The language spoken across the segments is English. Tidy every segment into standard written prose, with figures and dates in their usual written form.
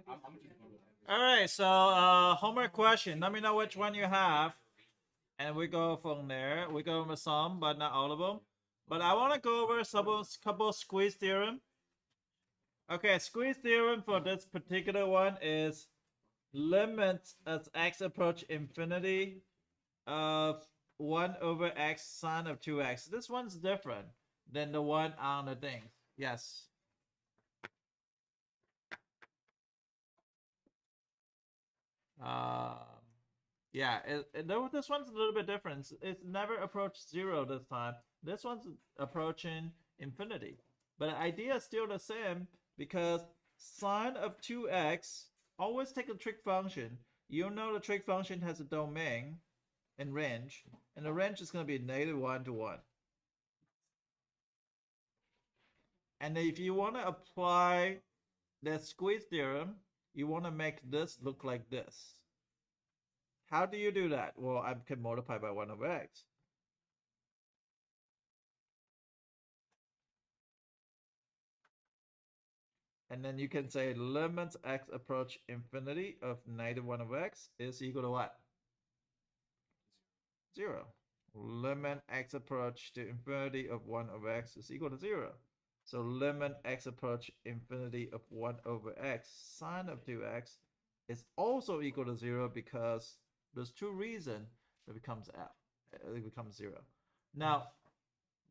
All right, so homework question. Let me know which one you have, and we go from there. We go over some, but not all of them. But I want to go over some couple squeeze theorem. Okay, squeeze theorem for this particular one is limit as x approach infinity of 1 over x sine of 2x. This one's different than the one on the thing. Yes. Um, yeah, this one's a little bit different. It's never approached 0 this time. This one's approaching infinity. But the idea is still the same because sine of 2x, always take a trig function. You know the trig function has a domain and range, and the range is going to be -1 to 1. And if you want to apply the squeeze theorem, you want to make this look like this. How do you do that? Well, I can multiply by 1 over x. And then you can say limit x approach infinity of -1 over x is equal to what? 0. Limit x approach to infinity of 1 over x is equal to 0. So limit x approach infinity of 1 over x sine of 2x is also equal to 0 because there's two reasons it becomes it becomes 0. Now,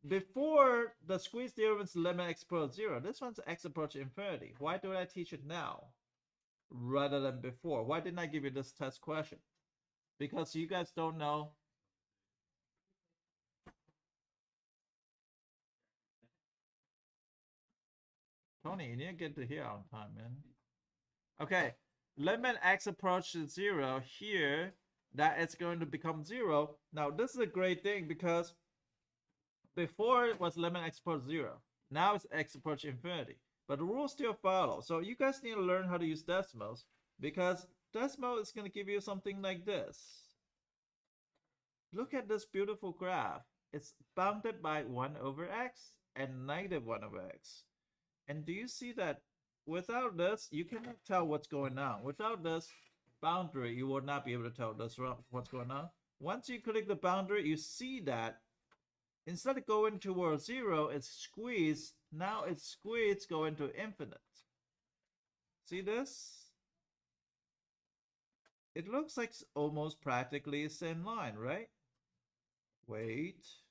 before the squeeze theorem is limit x approach 0, this one's x approach infinity. Why do I teach it now rather than before? Why didn't I give you this test question? Because you guys don't know. Tony, you need to get to here on time, man. Okay, limit x approach to 0 here, that it's going to become 0. Now, this is a great thing because before it was limit x approach 0. Now it's x approach infinity. But the rules still follow. So you guys need to learn how to use decimals because decimal is going to give you something like this. Look at this beautiful graph. It's bounded by 1 over x and -1 over x. And do you see that without this, you cannot tell what's going on. Without this boundary, you will not be able to tell this what's going on. Once you click the boundary, you see that instead of going towards 0, it's squeezed. Now it's squeezed going to infinite. See this? It looks like almost practically the same line, right? Wait.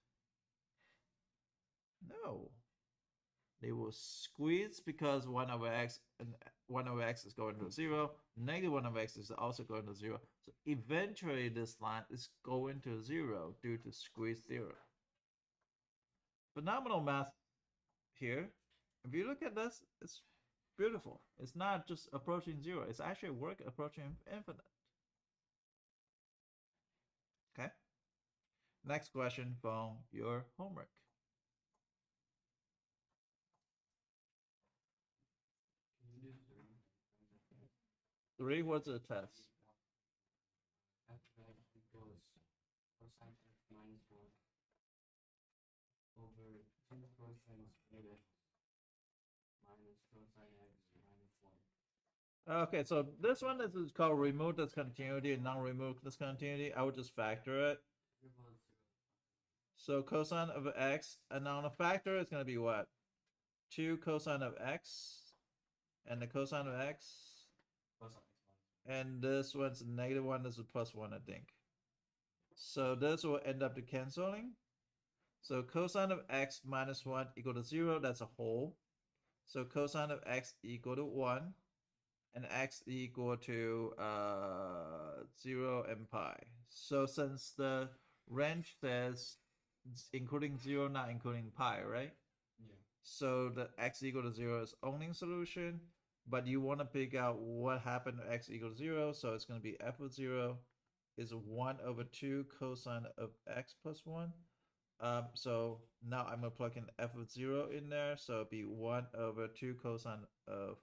No. They will squeeze because 1 over x and 1 over x is going to 0. -1 over x is also going to 0. So eventually this line is going to 0 due to squeeze theorem. Phenomenal math here. If you look at this, it's beautiful. It's not just approaching 0. It's actually work approaching infinite. Okay. Next question from your homework. 3 was a test. Okay, so this one is called remove discontinuity and non-remove discontinuity. I would just factor it. So cosine of x, and now the factor is going to be what? 2 cosine of x, and the cosine of x. And this one's -1, this is +1, I think. So this will end up to canceling. So cosine of x minus 1 equal to 0, that's a whole. So cosine of x equal to 1, and x equal to 0 and pi. So since the range says including 0, not including pi, right? Yeah. So the x equal to 0 is only solution, but you want to pick out what happened to x equal to 0, so it's going to be f of 0 is 1 over 2 cosine of x plus 1. So now I'm going to plug in f of 0 in there, so it'll be 1 over 2 cosine of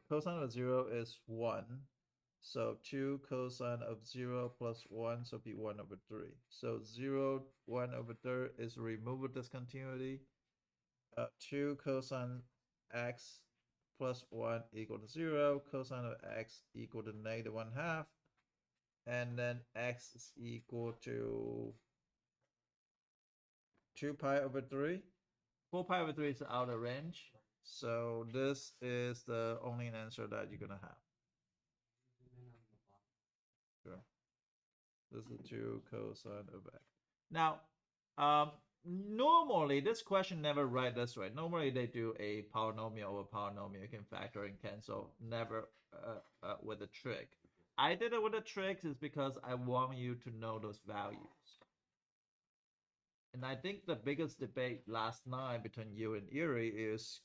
cosine of 0 is 1. So 2 cosine of 0 plus 1, so it'll be 1 over 3. So 0, 1 over 3 is removable discontinuity. 2 cosine x plus 1 equal to 0, cosine of x equal to negative 1/2, and then x is equal to 2 pi over 3. 4 pi over 3 is out of range, so this is the only answer that you're gonna have. Sure. This is 2 cosine of x. Now, normally this question never write this way. Normally they do a polynomial over polynomial. You can factor and cancel, never with a trick. I did it with a trick is because I want you to know those values. And I think the biggest debate last night between you and Erie is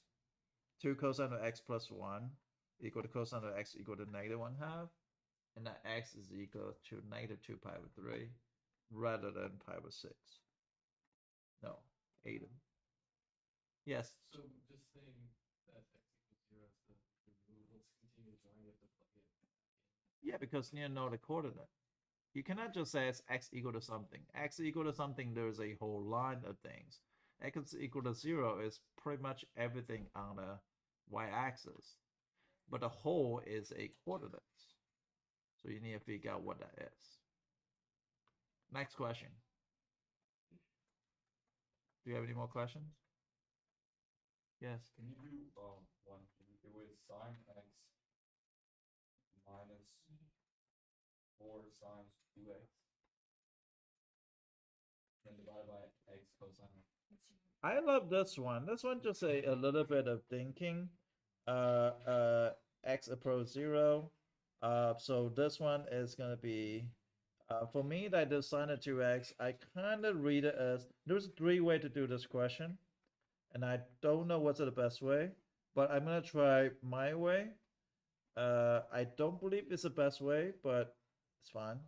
2 cosine of x plus 1 equal to cosine of x equal to negative 1/2. And that x is equal to negative 2 pi over 3 rather than pi over 6. No, 8. Yes. So just saying that x equals 0 is the rule. Let's continue drawing it to plug it. Yeah, because you know the coordinate. You cannot just say it's x equal to something. X equal to something, there's a whole line of things. X equal to 0 is pretty much everything on the y-axis. But the whole is a coordinate. So you need to figure out what that is. Next question. Do you have any more questions? Yes. Can you do one? Can you do with sine x minus 4 sine 2x, then divided by x cosine? I love this one. This one just a little bit of thinking. X approach 0. So this one is gonna be for me that the sine of 2x. I kind of read it as there's 3 ways to do this question, and I don't know what's the best way, but I'm gonna try my way. I don't believe it's the best way, but it's fine.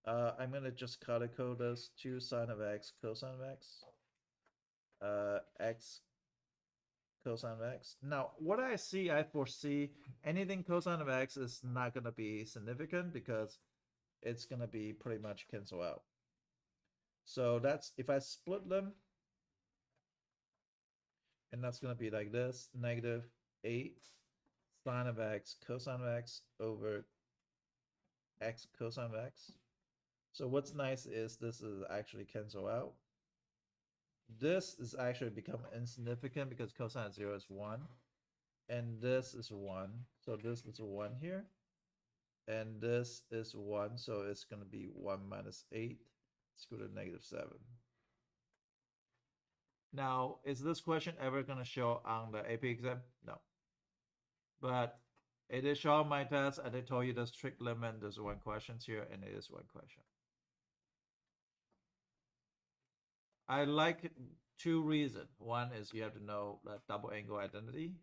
I'm gonna just color code this 2 sine of x cosine of x. X cosine of x. Now, what I see, I foresee anything cosine of x is not going to be significant because it's going to be pretty much cancel out. So that's, if I split them, and that's going to be like this, negative 8 sine of x cosine of x over x cosine of x. So what's nice is this is actually cancel out. This is actually become insignificant because cosine of 0 is 1. And this is 1. So this is 1 here. And this is 1. So it's going to be 1 minus 8. It's equal to negative 7. Now, is this question ever going to show on the AP exam? No. But it is shown on my test, and they told you there's trick limit. There's 1 question here, and it is 1 question. I like 2 reasons. One is you have to know the double angle identity.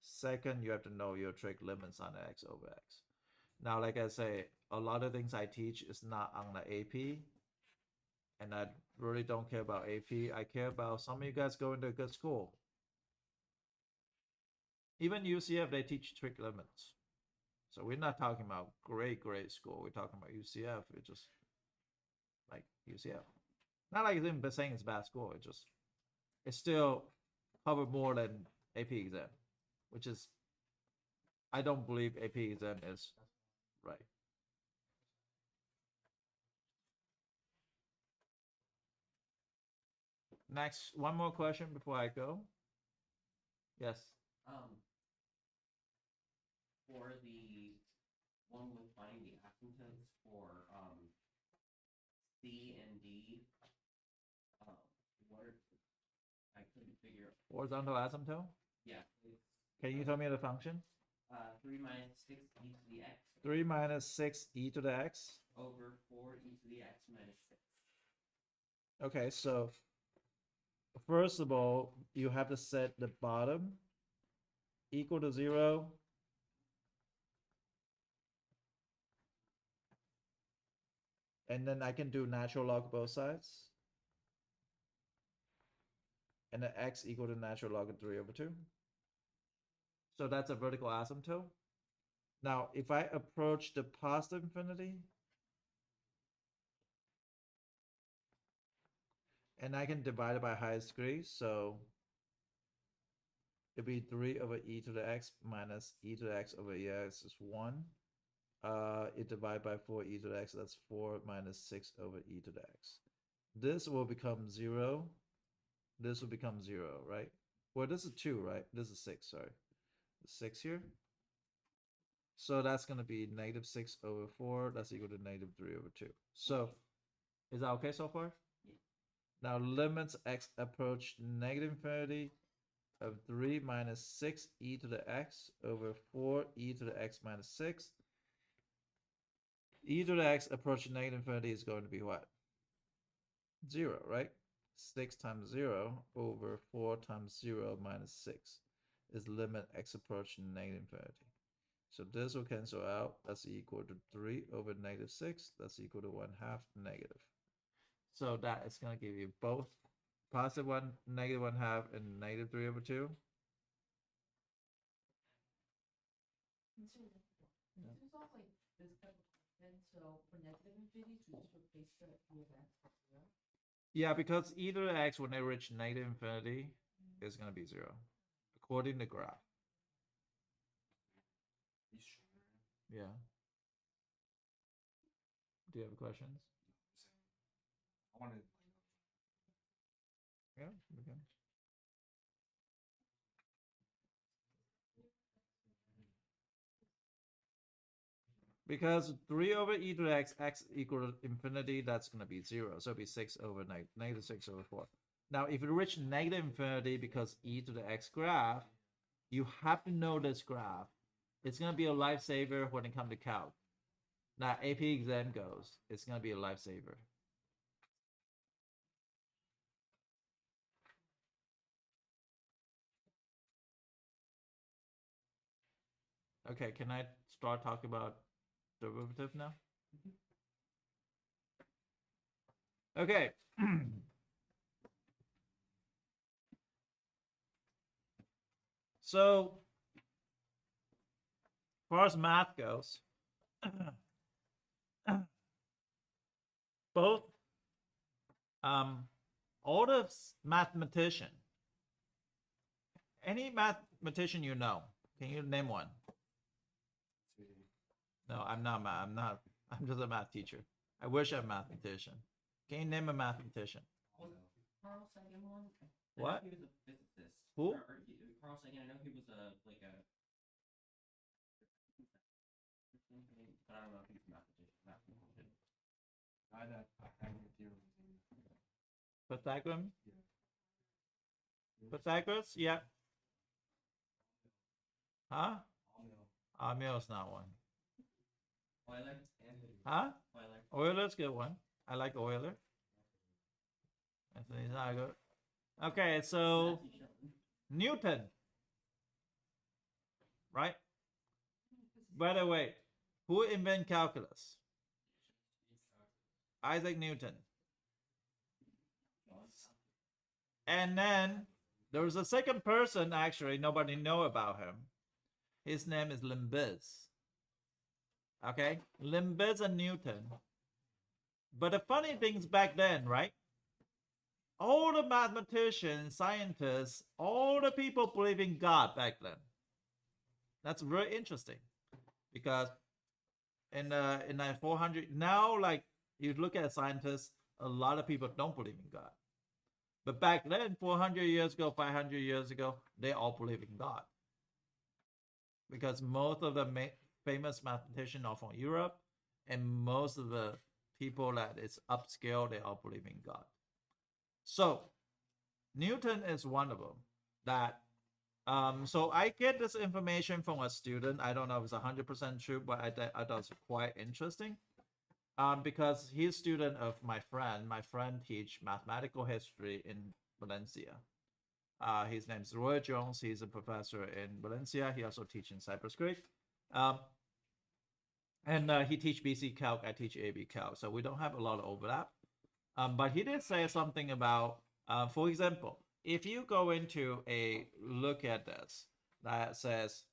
Second, you have to know your trick limits on x over x. Now, like I say, a lot of things I teach is not on the AP, and I really don't care about AP. I care about some of you guys going to a good school. Even UCF, they teach trick limits. So we're not talking about great school. We're talking about UCF. It's just like UCF. Not like it's saying it's bad school. It's still covered more than AP exam, which is, I don't believe AP exam is right. Next, one more question before I go. Yes. For the one with finding the asymptotes for C and D, what I couldn't figure. Horizontal asymptote? Yeah. Can you tell me the function? 3 minus 6 e to the x. 3 minus 6 e to the x. Over 4 e to the x minus 6. Okay, so first of all, you have to set the bottom equal to 0. And then I can do natural log both sides. And then x equal to natural log of 3 over 2. So that's a vertical asymptote. Now, if I approach the positive infinity, and I can divide it by highest degree, so it'd be 3 over e to the x minus e to the x over ex is 1. It divided by 4 e to the x, that's 4 minus 6 over e to the x. This will become 0. This will become 0, right? Well, this is 2, right? This is 6, sorry. 6 here. So that's going to be negative 6 over 4. That's equal to negative 3 over 2. So, is that okay so far? Yeah. Now, limits x approach negative infinity of 3 minus 6 e to the x over 4 e to the x minus 6. E to the x approaching negative infinity is going to be what? 0, right? 6 times 0 over 4 times 0 minus 6 is limit x approaching negative infinity. So this will cancel out. That's equal to 3 over negative 6. That's equal to 1/2 negative. So that is going to give you both positive 1, negative 1/2, and negative 3 over 2. This is all like this type of content, so for negative infinities, we just replace the e of x with 0. Yeah, because e to the x when they reach negative infinity is going to be 0, according to graph. Yeah. Do you have questions? I wanted. Yeah, we can. Because 3 over e to the x, x equal to infinity, that's going to be 0. So it'll be 6 over negative 6 over 4. Now, if you reach negative infinity because e to the x graph, you have to know this graph. It's going to be a lifesaver when it comes to calc. Now, AP exam goes, it's going to be a lifesaver. Okay, can I start talking about derivative now? Okay. So, as far as math goes, both all the mathematician, any mathematician you know, can you name one? No, I'm not. I'm just a math teacher. I wish I'm a mathematician. Can you name a mathematician? Carl Sagan one? What? He was a physicist. Who? Carl Sagan, I know he was a but I don't know if he's a mathematician. I that Pythagorean theorem. Pythagorean? Yeah. Pythagoras? Yeah. Huh? All Mills not one. Euler? Huh? Euler. Euler's good one. I like Euler. Anthony's not good. Okay, so Newton. Right? By the way, who invented calculus? Isaac Newton. And then there was a second person, actually, nobody know about him. His name is Leibniz. Okay? Leibniz and Newton. But the funny things back then, right? All the mathematicians, scientists, all the people believe in God back then. That's very interesting. Because in 400, now, like, you look at scientists, a lot of people don't believe in God. But back then, 400 years ago, 500 years ago, they all believe in God. Because most of the famous mathematicians are from Europe, and most of the people that is upscale, they all believe in God. So, Newton is one of them. That so I get this information from a student. I don't know if it's 100% true, but I thought it's quite interesting. Because he's a student of my friend. My friend teach mathematical history in Valencia. His name is Roy Jones. He's a professor in Valencia. He also teaches in Cypress Creek. And he teach BC Calc. I teach AB Calc. So we don't have a lot of overlap. But he did say something about, for example, if you go into a look at this that says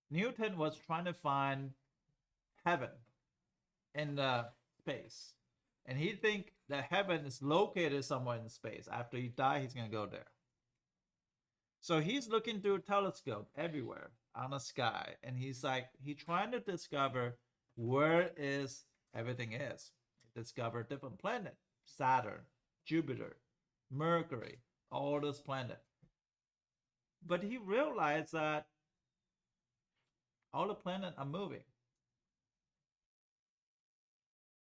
Newton was trying to find heaven in the space, and he think that heaven is located somewhere in space. After he die, he's gonna go there. So he's looking through a telescope everywhere on the sky, and he's trying to discover where is everything is. Discover different planet, Saturn, Jupiter, Mercury, all those planets. But he realized that all the planets are moving.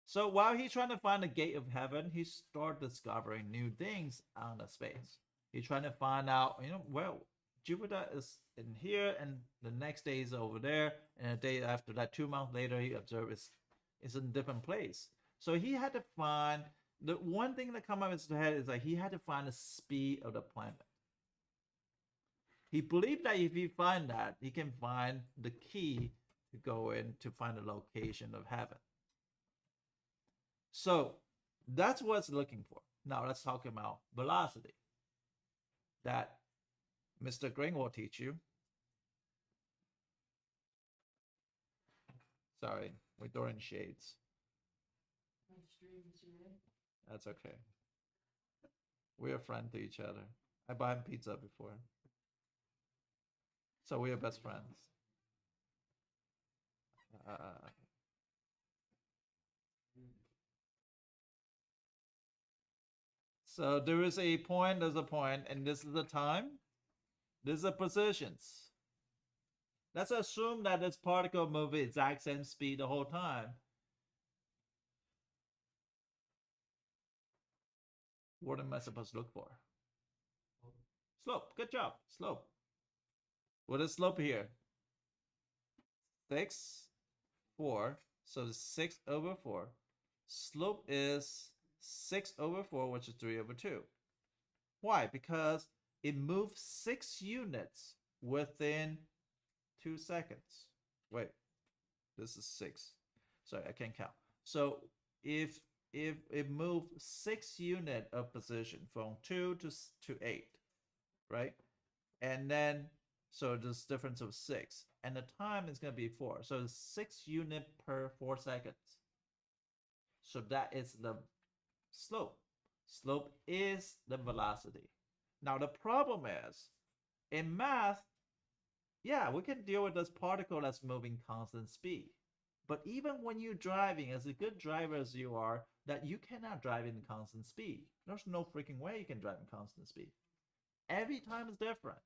So while he's trying to find the gate of heaven, he started discovering new things on the space. He's trying to find out, well, Jupiter is in here, and the next day is over there, and a day after that, 2 months later, he observes it's in a different place. So he had to find the one thing that come up in his head is he had to find the speed of the planet. He believed that if he find that, he can find the key to go in to find the location of heaven. So that's what it's looking for. Now let's talk about velocity. That Mr. Green will teach you. Sorry, we're throwing shades. That's okay. We're a friend to each other. I bought him pizza before. So we are best friends. So there is a point, there's a point, and this is the time. This is the positions. Let's assume that this particle moves at exact same speed the whole time. What am I supposed to look for? Slope. Good job. Slope. What is slope here? 6, 4. So 6/4. Slope is 6/4, which is 3/2. Why? Because it moves 6 units within 2 seconds. Wait, this is 6. Sorry, I can't count. So if it moved 6 unit of position from 2 to 8, right? And then so this difference of 6, and the time is going to be 4. So 6 unit per 4 seconds. So that is the slope. Slope is the velocity. Now the problem is, in math, yeah, we can deal with this particle that's moving constant speed. But even when you're driving, as a good driver as you are, that you cannot drive in constant speed. There's no freaking way you can drive in constant speed. Every time is different.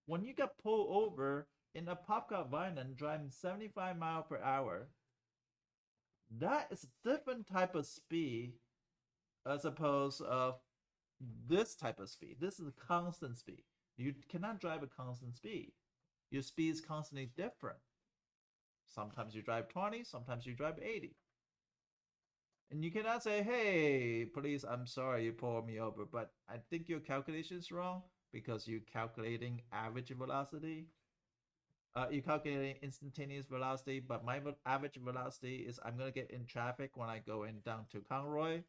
When you get pulled over in a pop-car violin driving 75 miles per hour, that is a different type of speed as opposed of this type of speed. This is a constant speed. You cannot drive a constant speed. Your speed is constantly different. Sometimes you drive 20, sometimes you drive 80. And you cannot say, hey, please, I'm sorry you pulled me over, but I think your calculation is wrong because you're calculating average velocity. You're calculating instantaneous velocity, but my average velocity is I'm going to get in traffic when I go in down to Conroy.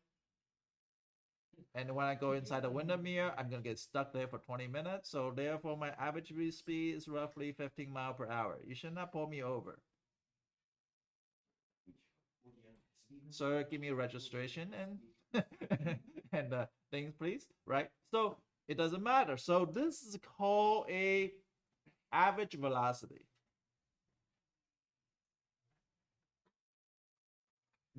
And when I go inside the window mirror, I'm going to get stuck there for 20 minutes. So therefore, my average speed is roughly 15 miles per hour. You should not pull me over. Sir, give me a registration and and things, please. Right? So it doesn't matter. So this is called a average velocity.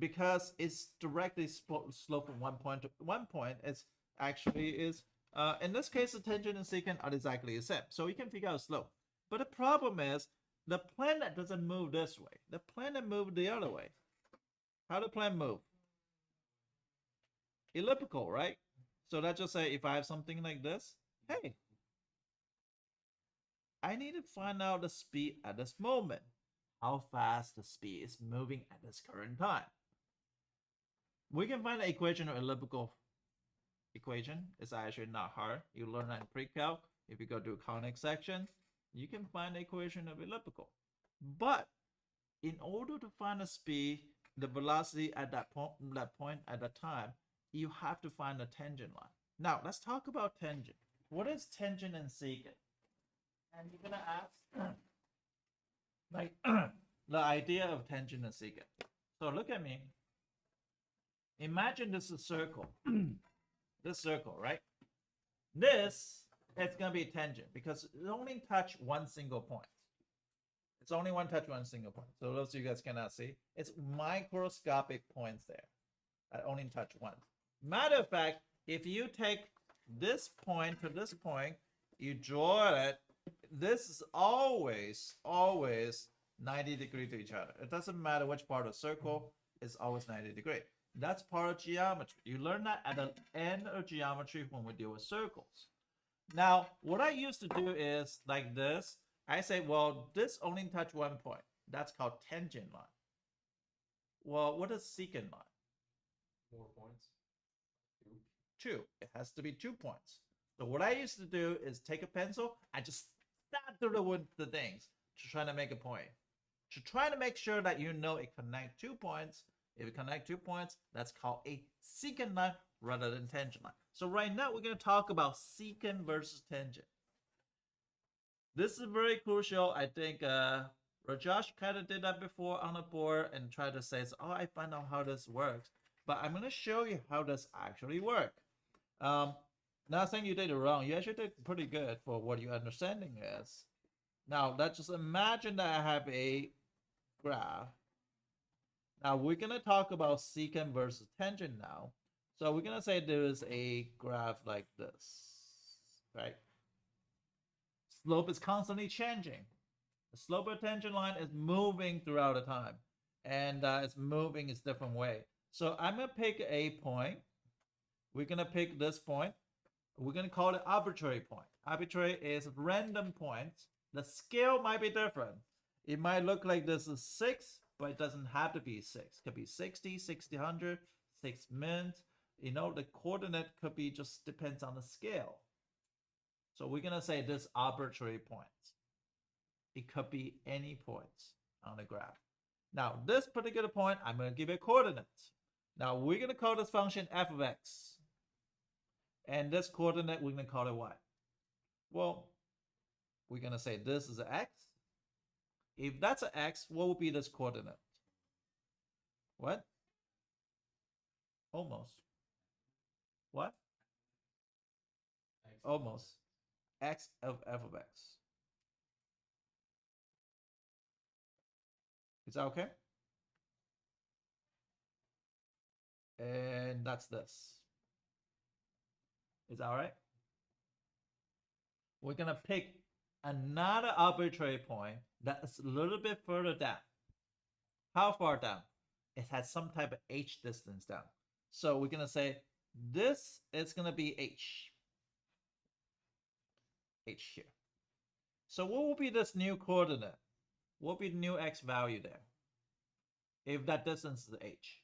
Because it's directly slope from one point to one point, it's actually is in this case the tangent and secant are exactly the same, so we can figure out slope. But the problem is the planet doesn't move this way. The planet moves the other way. How the planet move? Elliptical, right? So let's just say if I have something like this, hey, I need to find out the speed at this moment. How fast the speed is moving at this current time. We can find the equation of elliptical equation. It's actually not hard. You learn that in pre-calc. If you go to conic section, you can find the equation of elliptical. But in order to find the speed, the velocity at that point at that time, you have to find the tangent line. Now let's talk about tangent. What is tangent and secant? And you're gonna ask, like, the idea of tangent and secant. So look at me. Imagine this is a circle. This circle, right? This it's gonna be tangent because it only touch one single point. It's only one touch, one single point. So those of you guys cannot see, it's microscopic points there. I only touch one. Matter of fact, if you take this point to this point, you draw it, this is always 90 degrees to each other. It doesn't matter which part of the circle, it's always 90 degrees. That's part of geometry. You learn that at the end of geometry when we deal with circles. Now, what I used to do is like this. I say, well, this only touch one point. That's called tangent line. Well, what is secant line? More points. Two. It has to be 2 points. So what I used to do is take a pencil, I just stab through the things to try to make a point. To try to make sure that you know it connect 2 points. If you connect 2 points, that's called a secant line rather than tangent line. So right now we're going to talk about secant versus tangent. This is very crucial. I think Rajesh kind of did that before on the board and tried to say, oh, I find out how this works. But I'm going to show you how this actually works. Not saying you did it wrong. You actually did pretty good for what your understanding is. Now, let's just imagine that I have a graph. Now, we're going to talk about secant versus tangent now. So we're going to say there is a graph like this, right? Slope is constantly changing. The slope of tangent line is moving throughout the time. And it's moving its different way. So I'm going to pick a point. We're going to pick this point. We're going to call it arbitrary point. Arbitrary is random points. The scale might be different. It might look like this is 6, but it doesn't have to be 6. It could be 60, 60, 100, 6 mint. You know, the coordinate could be just depends on the scale. So we're going to say this arbitrary points. It could be any points on the graph. Now, this particular point, I'm going to give it coordinates. Now, we're going to call this function f of x. And this coordinate, we're going to call it what? Well, we're going to say this is an x. If that's an x, what would be this coordinate? What? Almost. What? Almost. X of f of x. Is that okay? And that's this. Is that all right? We're going to pick another arbitrary point that's a little bit further down. How far down? It has some type of h distance down. So we're going to say this is going to be h. H here. So what will be this new coordinate? What will be the new x value there? If that distance is h.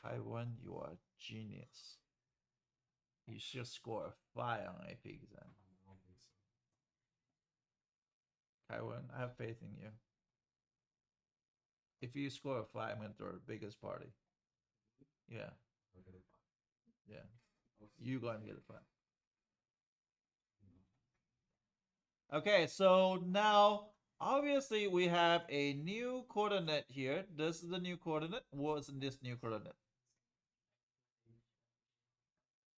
Kaiwan, you are a genius. You should score a 5 on AP exam. Kaiwan, I have faith in you. If you score a 5, I'm going to throw the biggest party. Yeah. Yeah. You're going to get a 5. Okay, so now obviously we have a new coordinate here. This is the new coordinate. What's in this new coordinate?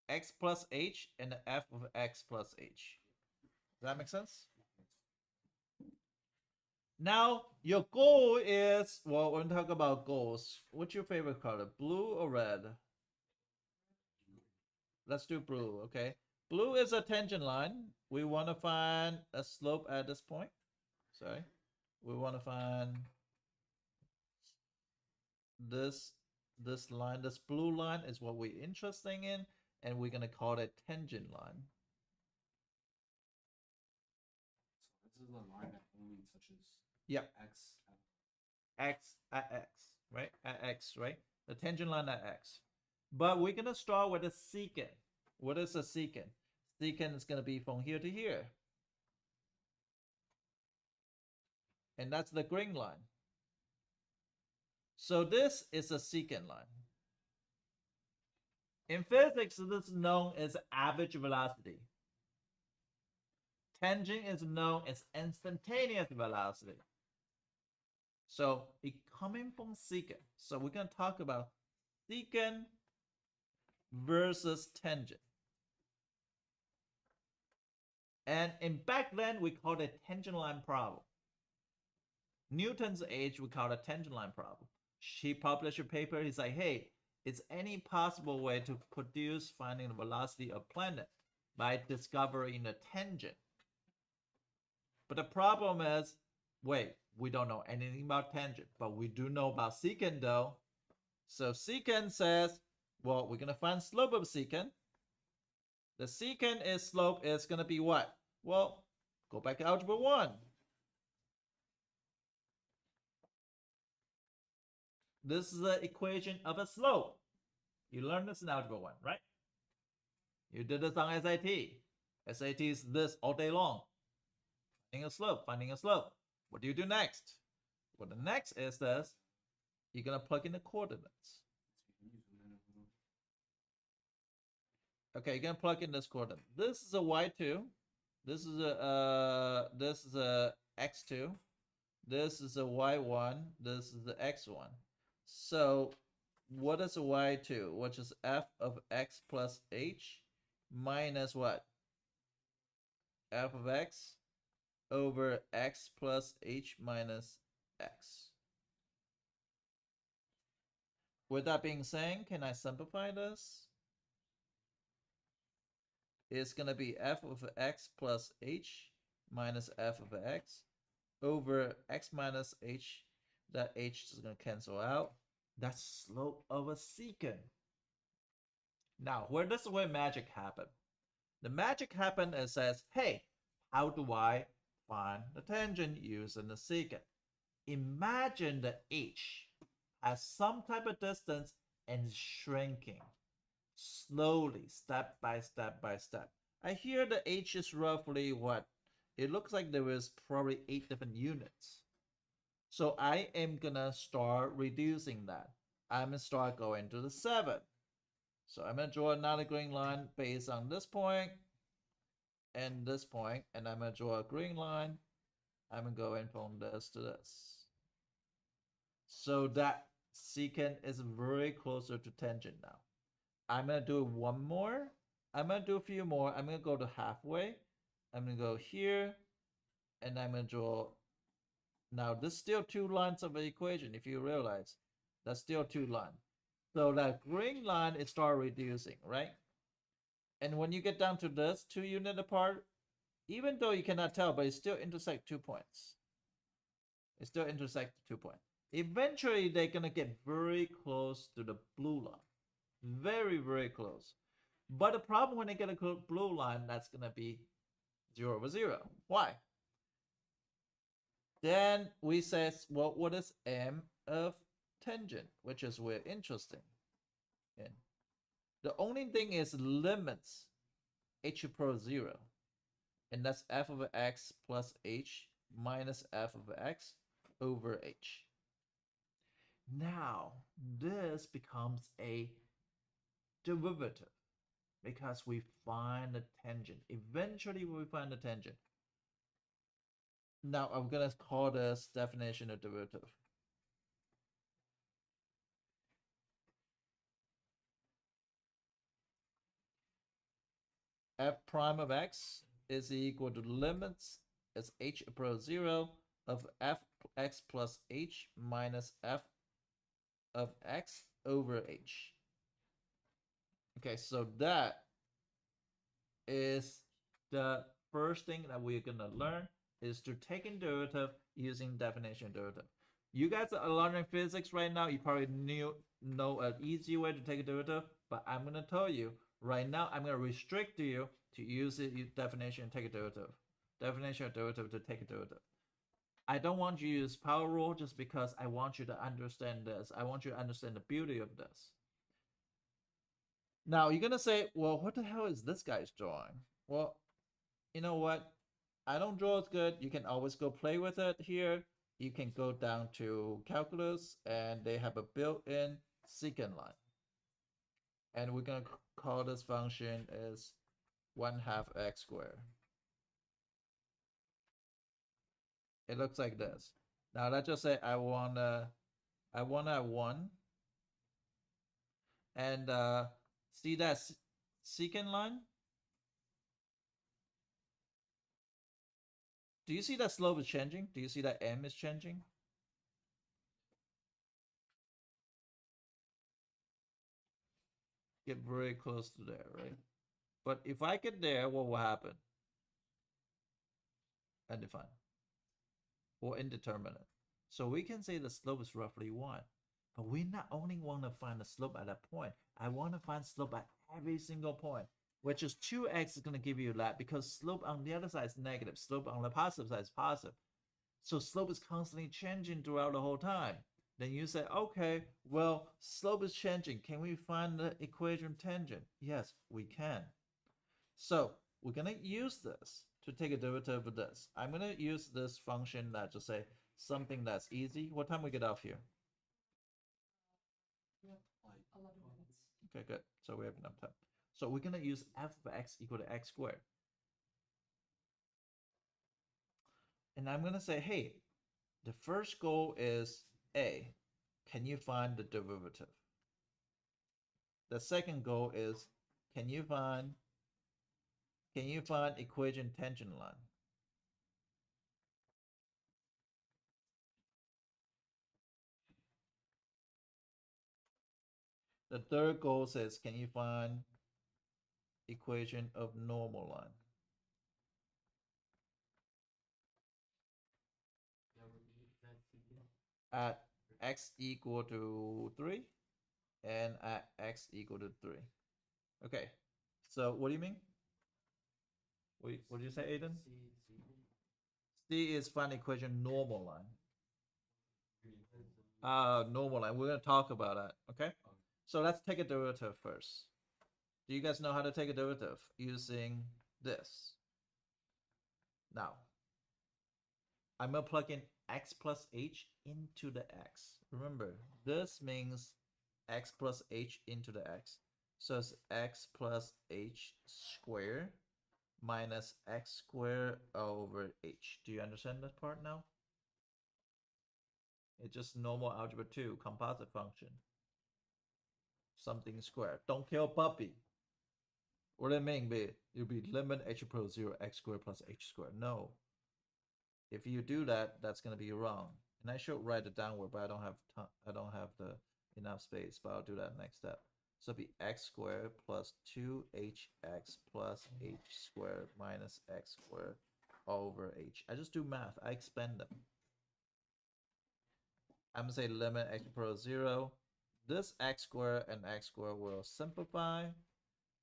X plus h and the f of x plus h. Does that make sense? Now, your goal is, well, when we talk about goals, what's your favorite color? Blue or red? Let's do blue, okay? Blue is a tangent line. We want to find a slope at this point. Sorry. We want to find this line. This blue line is what we're interested in, and we're going to call it tangent line. So this is the line that only touches Yep. x At x, right? At x, right? The tangent line at x. But we're going to start with a secant. What is a secant? Secant is going to be from here to here. And that's the green line. So this is a secant line. In physics, this is known as average velocity. Tangent is known as instantaneous velocity. So it coming from secant. So we're going to talk about secant versus tangent. And in back then, we called it tangent line problem. Newton's age, we called it tangent line problem. She published a paper. He's like, hey, is any possible way to produce finding the velocity of planet by discovering the tangent? But the problem is, wait, we don't know anything about tangent, but we do know about secant though. So secant says, well, we're gonna find slope of secant. The secant is slope is gonna be what? Well, go back to algebra 1. This is the equation of a slope. You learned this in algebra 1, right? You did this on SAT. SAT is this all day long. Finding a slope, finding a slope. What do you do next? Well, the next is this. You're gonna plug in the coordinates. Okay, you're gonna plug in this coordinate. This is a y2. This is a x2. This is a y1. This is the x1. So what is a y2? Which is f of x plus h minus what? F of x over x plus h minus x. With that being said, can I simplify this? It's going to be f of x plus h minus f of x over x minus h. That h is going to cancel out. That's slope of a secant. Now, this is where magic happened. The magic happened and says, hey, how do I find the tangent using the secant? Imagine the h has some type of distance and is shrinking slowly, step by step by step. I hear the h is roughly what? It looks like there is probably 8 different units. So I am gonna start reducing that. I'm gonna start going to the 7. So I'm gonna draw another green line based on this point and this point, and I'm gonna draw a green line. I'm gonna go in from this to this. So that secant is very closer to tangent now. I'm gonna do one more. I'm gonna do a few more. I'm gonna go to halfway. I'm gonna go here, and I'm gonna draw. Now there's still 2 lines of the equation. If you realize, that's still 2 lines. So that green line is start reducing, right? And when you get down to this 2 unit apart, even though you cannot tell, but it still intersect 2 points. It still intersect 2 points. Eventually, they're gonna get very close to the blue line. Very, very close. But the problem when they get a blue line, that's gonna be 0 over 0. Why? Then we say, well, what is m of tangent, which is we're interesting in. The only thing is limits h approach 0, and that's f of x plus h minus f of x over h. Now this becomes a derivative because we find the tangent. Eventually we find the tangent. Now I'm gonna call this definition of derivative. F prime of x is equal to limits as h approach 0 of f x plus h minus f of x over h. Okay, so that is the first thing that we're gonna learn is to take in derivative using definition derivative. You guys are learning physics right now. You probably know an easy way to take a derivative, but I'm gonna tell you right now. I'm gonna restrict you to use it definition and take a derivative. Definition of derivative to take a derivative. I don't want you to use power rule just because I want you to understand this. I want you to understand the beauty of this. Now you're gonna say, well, what the hell is this guy's drawing? Well, you know what? I don't draw as good. You can always go play with it here. You can go down to calculus and they have a built-in secant line. And we're gonna call this function as 1/2 x squared. It looks like this. Now let's just say I wanna have 1, and see that secant line? Do you see that slope is changing? Do you see that m is changing? Get very close to there, right? But if I get there, what will happen? Undefined or indeterminate. So we can say the slope is roughly 1. But we not only want to find the slope at that point. I want to find slope at every single point, which is 2x is going to give you that because slope on the other side is negative. Slope on the positive side is positive. So slope is constantly changing throughout the whole time. Then you say, okay, well, slope is changing. Can we find the equation tangent? Yes, we can. So we're going to use this to take a derivative of this. I'm going to use this function that just say something that's easy. What time we get off here? Yeah, 11 minutes. Okay, good. So we have enough time. So we're going to use f of x equal to x squared. And I'm going to say, hey, the first goal is A. Can you find the derivative? The second goal is, can you find equation tangent line? The third goal says, can you find equation of normal line? At x equal to 3 and at x equal to 3. Okay, so what do you mean? What did you say, Aiden? C is find equation normal line. Normal line. We're going to talk about that. Okay. So let's take a derivative first. Do you guys know how to take a derivative using this? Now, I'm going to plug in x plus h into the x. Remember, this means x plus h into the x. So it's x plus h squared minus x squared over h. Do you understand this part now? It's just normal algebra 2 composite function. Something squared. Don't kill puppy. What do it mean be? It'll be limit h approach 0 x squared plus h squared. No. If you do that, that's gonna be wrong. And I should write it downward, but I don't have the enough space. But I'll do that next step. So it'll be x squared plus 2hx plus h squared minus x squared over h. I just do math. I expand them. I'm gonna say limit x approach 0. This x squared and x squared will simplify,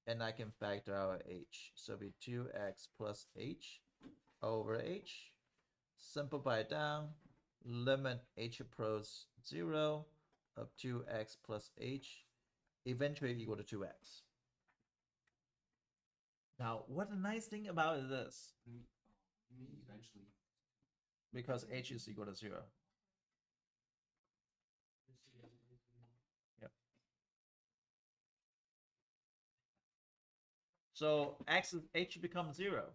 and I can factor out h. So it'll be 2x plus h over h. Simplify it down. Limit h approach 0 of 2x plus h, eventually equal to 2x. Now, what the nice thing about this? Eventually. Because h is equal to 0. Yep. So h becomes 0.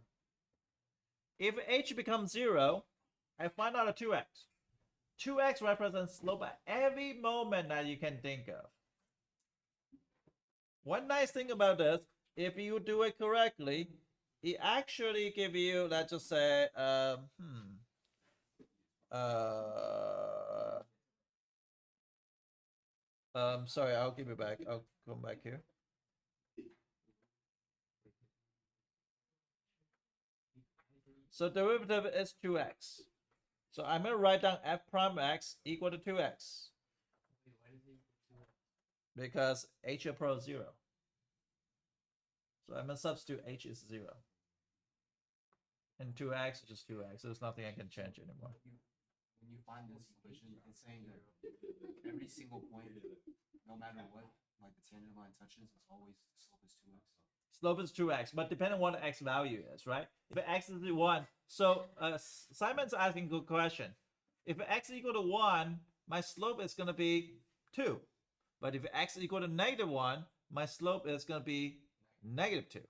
If h becomes 0, I find out a 2x. 2x represents slope at every moment that you can think of. One nice thing about this, if you do it correctly, it actually give you, let's just say, sorry, I'll give it back. I'll come back here. So derivative is 2x. So I'm going to write down f prime x equal to 2x. Because h approach 0. So I'm going to substitute h is 0. And 2x is just 2x. There's nothing I can change anymore. When you find this equation, it's saying that every single point, no matter what, like the tangent line touches, it's always the slope is 2x. Slope is 2x, but depending on what the x value is, right? If x is 1, so Simon's asking a good question. If x is equal to 1, my slope is going to be 2. But if x is equal to -1, my slope is going to be -2.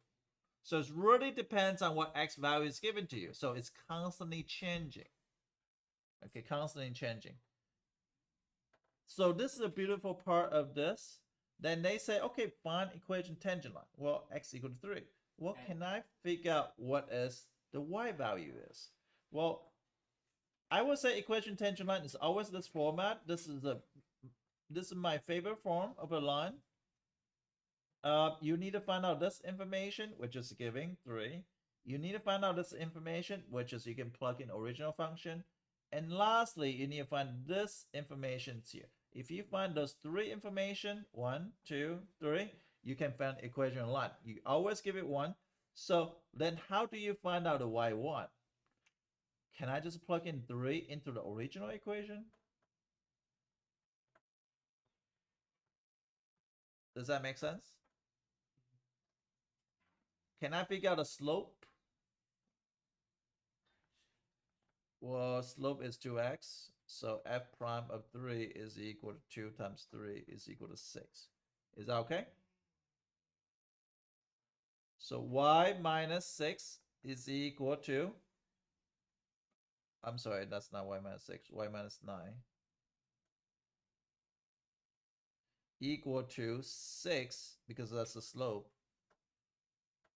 So it really depends on what x value is given to you. So it's constantly changing. Okay, constantly changing. So this is a beautiful part of this. Then they say, okay, find equation tangent line. Well, x equal to 3. Well, can I figure out what is the y value is? Well, I would say equation tangent line is always this format. This is my favorite form of a line. You need to find out this information, which is giving 3. You need to find out this information, which is you can plug in original function. And lastly, you need to find this information here. If you find those 3 information, 1, 2, 3, you can find equation line. You always give it 1. So then how do you find out the y1? Can I just plug in 3 into the original equation? Does that make sense? Can I figure out a slope? Well, slope is 2x. So f prime of 3 is equal to 2 times 3 is equal to 6. Is that okay? So y minus 6 is equal to, I'm sorry, that's not y minus 6, y minus 9. Equal to 6, because that's the slope,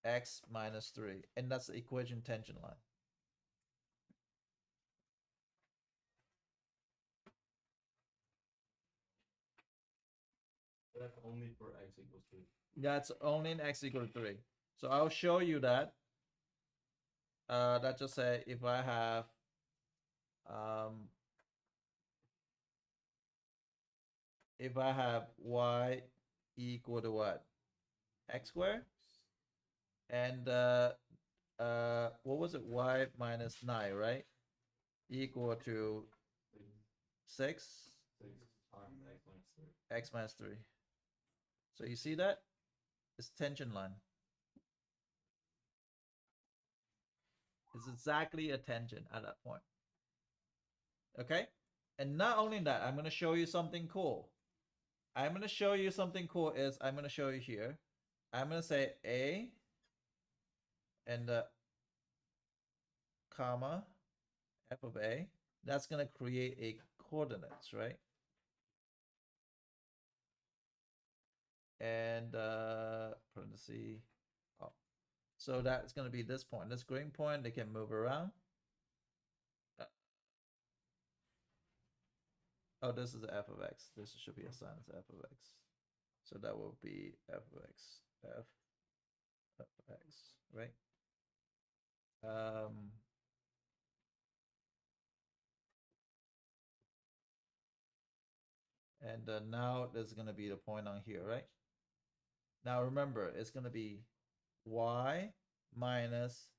x minus 3. And that's the equation tangent line. That's only for x equals 3. That's only in x equal to 3. So I'll show you that. That just say if I have y equal to what? X squared? And what was it? Y minus 9, right? Equal to 6? 6 times x minus 3. X minus 3. So you see that? It's tangent line. It's exactly a tangent at that point. Okay? And not only that, I'm going to show you something cool. I'm going to show you something cool is I'm going to show you here. I'm going to say A and comma f of A. That's going to create a coordinates, right? And parenthesis. Oh. So that's going to be this point. This green point, they can move around. Oh, this is f of x. This should be assigned as f of x. So that will be f of x, f of x, right? And now there's going to be the point on here, right? Now remember, it's going to be y minus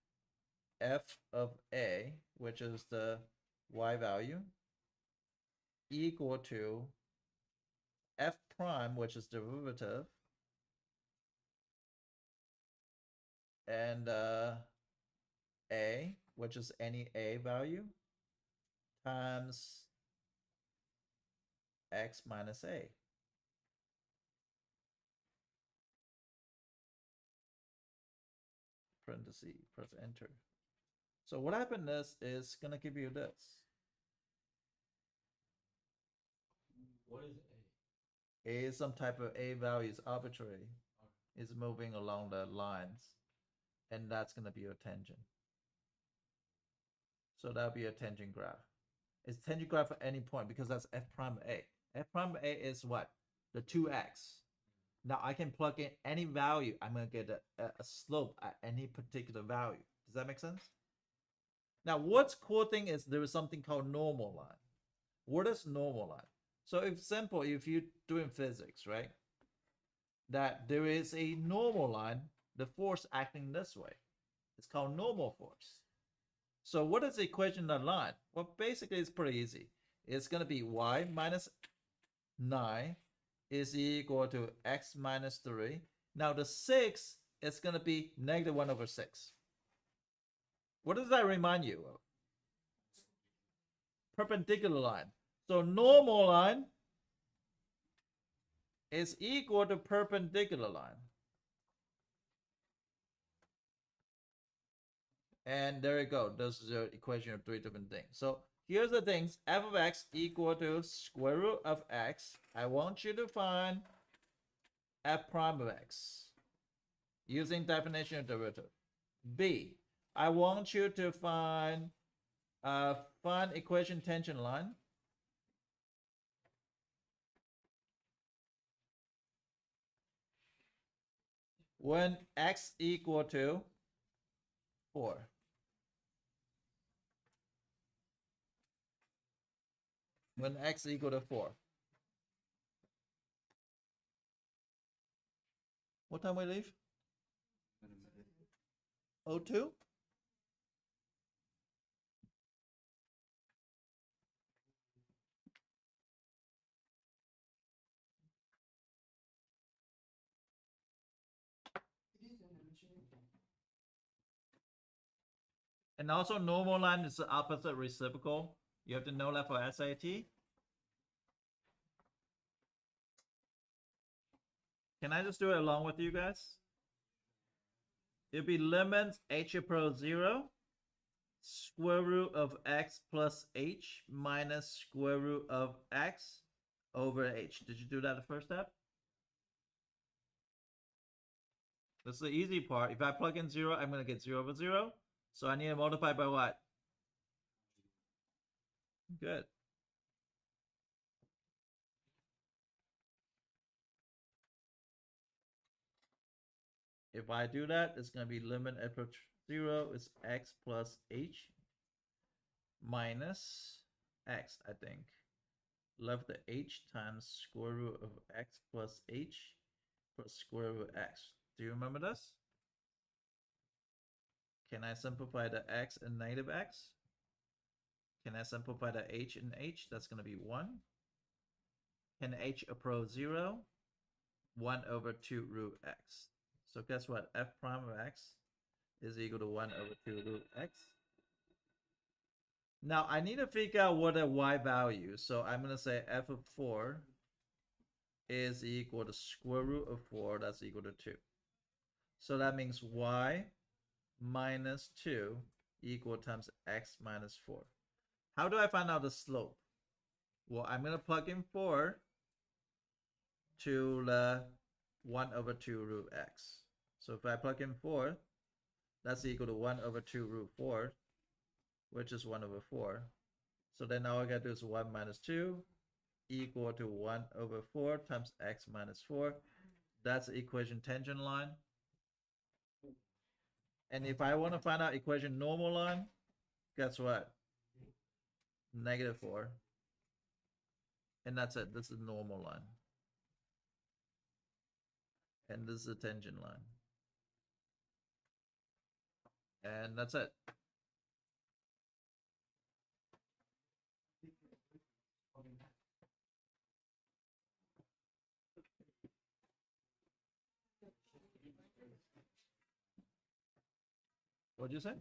f of a, which is the y value, equal to f prime, which is derivative, and a, which is any a value, times x minus a. Parenthesis, press enter. So what happened is going to give you this. What is a? A is some type of a value, is arbitrary. It's moving along the lines. And that's going to be your tangent. So that'll be a tangent graph. It's tangent graph at any point because that's f prime of a. F prime of a is what? The 2x. Now I can plug in any value. I'm going to get a slope at any particular value. Does that make sense? Now, what's cool thing is there is something called normal line. What is normal line? So it's simple if you're doing physics, right? That there is a normal line, the force acting this way. It's called normal force. So what is the equation of that line? Well, basically it's pretty easy. It's going to be y minus 9 is equal to x minus 3. Now the 6 is going to be negative 1 over 6. What does that remind you of? Perpendicular line. So normal line is equal to perpendicular line. And there you go. This is your equation of 3 different things. So here's the things. F of x equal to square root of x. I want you to find f prime of x using definition of derivative. B, I want you to find Find equation tension line. When x equal to 4. When x equal to 4. What time we leave? In a minute. 02? And also normal line is the opposite reciprocal. You have to know that for SAT. Can I just do it along with you guys? It'll be limit h approach 0, square root of x plus h minus square root of x over h. Did you do that the first step? This is the easy part. If I plug in 0, I'm going to get 0 over 0. So I need to multiply by what? Good. If I do that, it's going to be limit approach 0 is x plus h minus x, I think. Left the h times square root of x plus h plus square root of x. Do you remember this? Can I simplify the x and negative x? Can I simplify the h and h? That's going to be 1. Can h approach 0? 1 over 2 root x. So guess what? F prime of x is equal to 1 over 2 root x. Now I need to figure out what a y value. So I'm going to say f of 4 is equal to square root of 4. That's equal to 2. So that means y minus 2 equal times x minus 4. How do I find out the slope? Well, I'm going to plug in 4 to the 1 over 2 root x. So if I plug in 4, that's equal to 1 over 2 root 4, which is 1 over 4. So then all I got to do is 1 minus 2 equal to 1 over 4 times x minus 4. That's the equation tangent line. And if I want to find out equation normal line, guess what? Negative 4. And that's it. This is normal line. And this is the tangent line. And that's it. What'd you say?